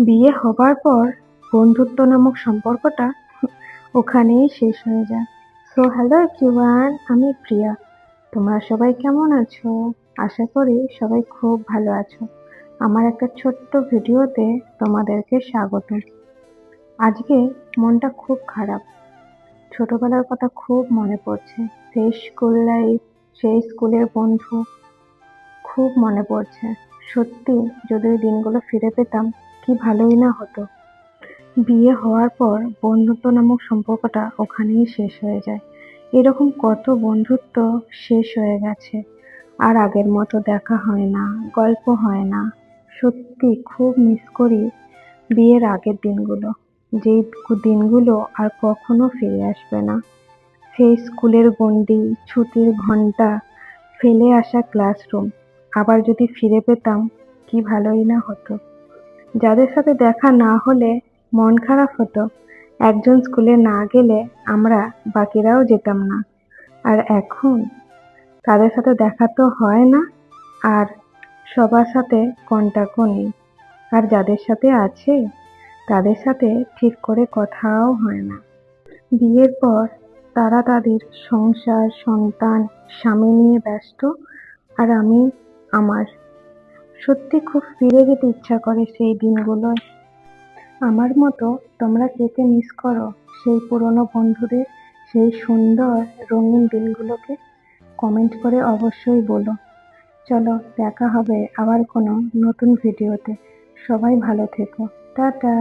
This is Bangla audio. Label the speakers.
Speaker 1: বিয়ে হবার পর বন্ধুত্ব নামক সম্পর্কটা ওখানেই শেষ হয়ে যায়। সো হ্যালো এভরিওয়ান, আমি প্রিয়া। তোমরা সবাই কেমন আছো? আশা করি সবাই খুব ভালো আছো। আমার একটা ছোট্ট ভিডিওতে তোমাদেরকে স্বাগত। আজকে মনটা খুব খারাপ। ছোটবেলার কথা খুব মনে পড়ছে। সেই স্কুল লাইফ, সেই স্কুলের বন্ধু খুব মনে পড়ছে। সত্যি যদি ওই দিনগুলো ফিরে পেতাম কি ভালোই না হতো। বিয়ে হওয়ার পর বন্ধুত্ব নামক সম্পর্কটা ওখানেই শেষ হয়ে যায়। এরকম কত বন্ধুত্ব শেষ হয়ে গেছে, আর আগের মতো দেখা হয় না, গল্প হয় না। সত্যি খুব মিস করি বিয়ের আগের দিনগুলো, যেই দিনগুলো আর কখনো ফিরে আসবে না। সেই স্কুলের গণ্ডি, ছুটির ঘন্টা, ফেলে আসা ক্লাসরুম আবার যদি ফিরে পেতাম কি ভালোই না হতো। যাদের সাথে দেখা না হলে মন খারাপ হতো, একজন স্কুলে না গেলে আমরা বাকিরাও যেতাম না। আর এখন তাদের সাথে দেখা তো হয় না, আর সবার সাথে কন্টাক্টও নেই। আর যাদের সাথে আছে তাদের সাথে ঠিক করে কথাও হয় না। বিয়ের পর তারা তাদের সংসার, সন্তান, স্বামী নিয়ে ব্যস্ত, আর আমি আমার। সত্যি খুব ফিরে যেতে ইচ্ছা করে সেই দিনগুলোয়। আমার মতো তোমরা কে কে মিস করো সেই পুরনো বন্ধুদের, সেই সুন্দর রঙিন দিনগুলোকে? কমেন্ট করে অবশ্যই বলো। চলো, দেখা হবে আবার কোনো নতুন ভিডিওতে। সবাই ভালো থেকো। টাটা।